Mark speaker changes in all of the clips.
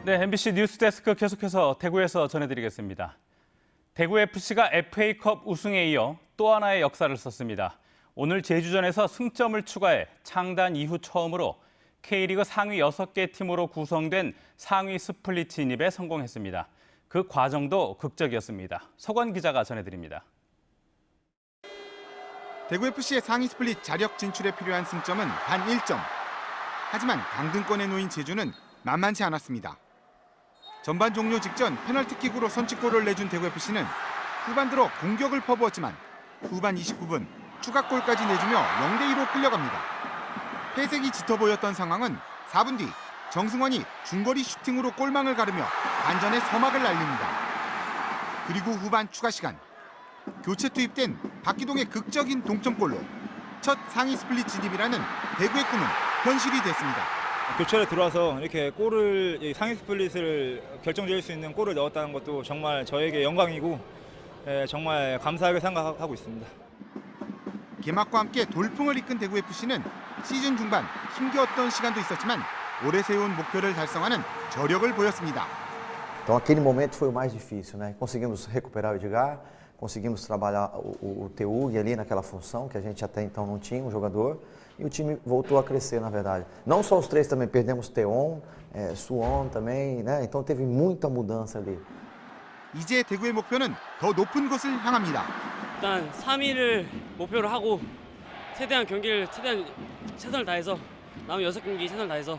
Speaker 1: 네, MBC 뉴스데스크 계속해서 대구에서 전해드리겠습니다. 대구FC가 FA컵 우승에 이어 또 하나의 역사를 썼습니다. 오늘 제주전에서 승점을 추가해 창단 이후 처음으로 K리그 상위 6개 팀으로 구성된 상위 스플릿 진입에 성공했습니다. 그 과정도 극적이었습니다. 서건 기자가 전해드립니다.
Speaker 2: 대구FC의 상위 스플릿 자력 진출에 필요한 승점은 단 1점. 하지만 강등권에 놓인 제주는 만만치 않았습니다. 전반 종료 직전 페널티킥으로 선취골을 내준 대구FC는 후반 들어 공격을 퍼부었지만 후반 29분 추가골까지 내주며 0대2로 끌려갑니다. 패색이 짙어 보였던 상황은 4분 뒤 정승환이 중거리 슈팅으로 골망을 가르며 반전의 서막을 날립니다. 그리고 후반 추가 시간 교체 투입된 박기동의 극적인 동점골로 첫 상위 스플릿 진입이라는 대구의 꿈은 현실이 됐습니다.
Speaker 3: 교체로 들어와서 이렇게 골을 상위 스플릿을 결정지을 수 있는 골을 넣었다는 것도 정말 저에게 영광이고 정말 감사하게 생각하고 있습니다.
Speaker 2: 개막과 함께 돌풍을 이끈 대구FC는 시즌 중반 힘겨웠던 시간도 있었지만 오래 세운 목표를 달성하는 저력을 보였습니다.
Speaker 4: Então aquele momento foi o mais difícil, né? Conseguimos recuperar o Edgar, conseguimos trabalhar o Teug ali naquela função que a gente até então não tinha um jogador e o time voltou a crescer, na verdade. Não só os três também, perdemos Teon, Suon também, né? Então teve muita mudança ali.
Speaker 2: 이제 대구의 목표는 더 높은 곳을 향합니다.
Speaker 5: 일단 3위를 목표로 하고 최대한 경기를 최선을 다해서 남은 6경기 최선을 다해서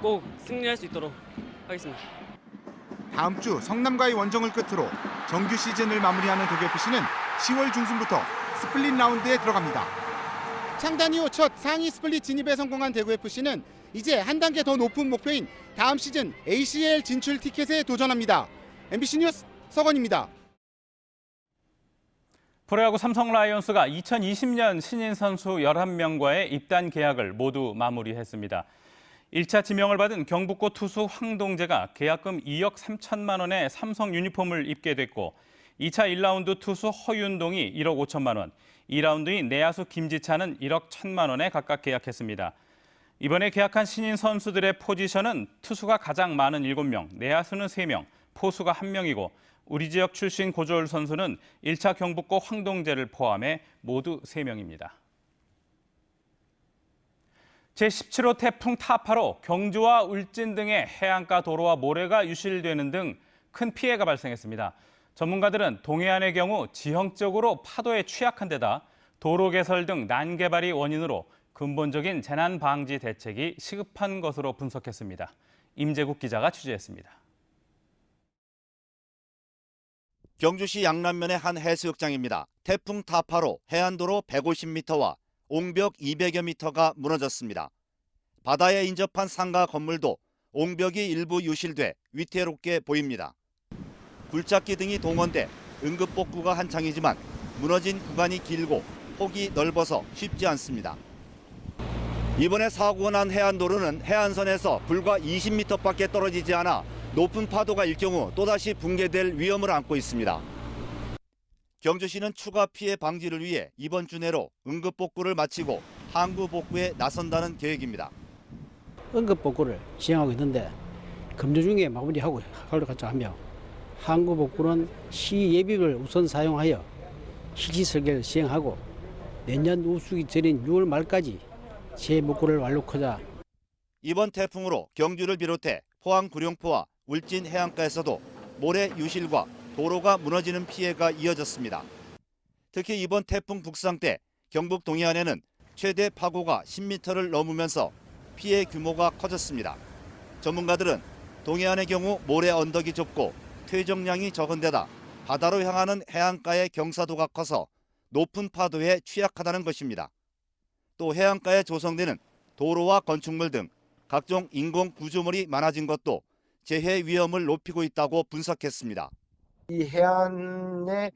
Speaker 5: 꼭 승리할 수 있도록 하겠습니다.
Speaker 2: 다음 주 성남과의 원정을 끝으로 정규 시즌을 마무리하는 대구FC는 10월 중순부터 스플릿 라운드에 들어갑니다. 창단 이후 첫 상위 스플릿 진입에 성공한 대구FC는 이제 한 단계 더 높은 목표인 다음 시즌 ACL 진출 티켓에 도전합니다. MBC 뉴스 서건입니다.
Speaker 1: 프로야구 삼성 라이온스가 2020년 신인 선수 11명과의 입단 계약을 모두 마무리했습니다. 1차 지명을 받은 경북고 투수 황동재가 계약금 2억 3천만 원의 삼성 유니폼을 입게 됐고 2차 1라운드 투수 허윤동이 1억 5천만 원, 2라운드인 내야수 김지찬은 1억 1천만 원에 각각 계약했습니다. 이번에 계약한 신인 선수들의 포지션은 투수가 가장 많은 7명, 내야수는 3명, 포수가 1명이고 우리 지역 출신 고졸 선수는 1차 경북고 황동재를 포함해 모두 3명입니다. 제17호 태풍 타파로 경주와 울진 등의 해안가 도로와 모래가 유실되는 등 큰 피해가 발생했습니다. 전문가들은 동해안의 경우 지형적으로 파도에 취약한 데다 도로 개설 등 난개발이 원인으로 근본적인 재난 방지 대책이 시급한 것으로 분석했습니다. 임재국 기자가 취재했습니다.
Speaker 6: 경주시 양남면의 한 해수욕장입니다. 태풍 타파로 해안도로 150m와 옹벽 200여 미터가 무너졌습니다. 바다에 인접한 상가 건물도 옹벽이 일부 유실돼 위태롭게 보입니다. 굴착기 등이 동원돼 응급복구가 한창이지만 무너진 구간이 길고 폭이 넓어서 쉽지 않습니다. 이번에 사고가 난 해안도로는 해안선에서 불과 20m밖에 떨어지지 않아 높은 파도가 일 경우 또다시 붕괴될 위험을 안고 있습니다. 경주시는 추가 피해 방지를 위해 이번 주 내로 응급복구를 마치고 항구복구에 나선다는 계획입니다.
Speaker 7: 응급복구를 시행하고 있는데 금주 중에 마무리하고 하려고 하며 항구복구는 시 예비를 우선 사용하여 실시 설계를 시행하고 내년 우수기 전인 6월 말까지 재복구를 완료하자.
Speaker 6: 이번 태풍으로 경주를 비롯해 포항 구룡포와 울진 해안가에서도 모래 유실과 도로가 무너지는 피해가 이어졌습니다. 특히 이번 태풍 북상 때 경북 동해안에는 최대 파고가 10m를 넘으면서 피해 규모가 커졌습니다. 전문가들은 동해안의 경우 모래 언덕이 좁고 퇴적량이 적은 데다 바다로 향하는 해안가의 경사도가 커서 높은 파도에 취약하다는 것입니다. 또 해안가에 조성되는 도로와 건축물 등 각종 인공 구조물이 많아진 것도 재해 위험을 높이고 있다고 분석했습니다.
Speaker 8: 이 해안의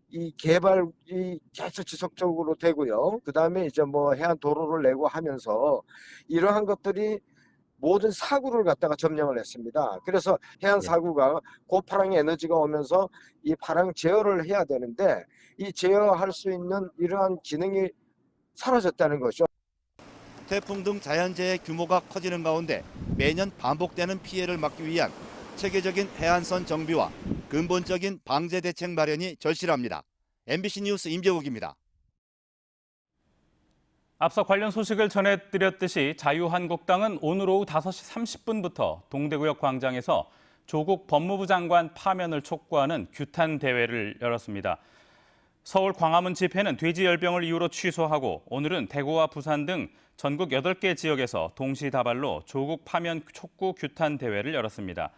Speaker 8: 이 개발이 계속 지속적으로 되고요. 그다음에 이제 뭐 해안 도로를 내고 하면서 이러한 것들이 모든 사고를 갖다가 점령을 했습니다. 그래서 해안 사고가 고파랑의 에너지가 오면서 이 파랑 제어를 해야 되는데 이 제어할 수 있는 이러한 기능이 사라졌다는 거죠.
Speaker 6: 태풍 등 자연재해 규모가 커지는 가운데 매년 반복되는 피해를 막기 위한 체계적인 해안선 정비와 근본적인 방제 대책 마련이 절실합니다. MBC 뉴스 임재욱입니다.
Speaker 1: 앞서 관련 소식을 전해드렸듯이 자유한국당은 오늘 오후 5시 30분부터 동대구역 광장에서 조국 법무부 장관 파면을 촉구하는 규탄 대회를 열었습니다. 서울 광화문 집회는 돼지열병을 이유로 취소하고 오늘은 대구와 부산 등 전국 8개 지역에서 동시다발로 조국 파면 촉구 규탄 대회를 열었습니다.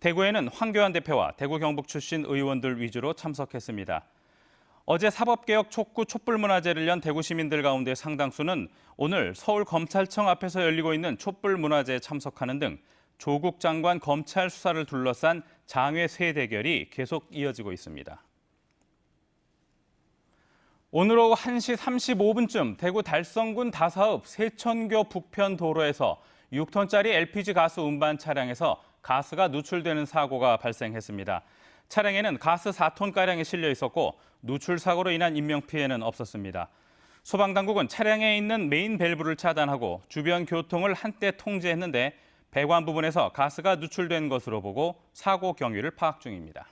Speaker 1: 대구에는 황교안 대표와 대구 경북 출신 의원들 위주로 참석했습니다. 어제 사법개혁 촉구 촛불문화제를 연 대구 시민들 가운데 상당수는 오늘 서울검찰청 앞에서 열리고 있는 촛불문화제에 참석하는 등 조국 장관 검찰 수사를 둘러싼 장외 대결이 계속 이어지고 있습니다. 오늘 오후 1시 35분쯤 대구 달성군 다사읍 세천교 북편 도로에서 6톤짜리 LPG 가스 운반 차량에서 가스가 누출되는 사고가 발생했습니다. 차량에는 가스 4톤가량이 실려 있었고 누출 사고로 인한 인명피해는 없었습니다. 소방당국은 차량에 있는 메인 밸브를 차단하고 주변 교통을 한때 통제했는데 배관 부분에서 가스가 누출된 것으로 보고 사고 경위를 파악 중입니다.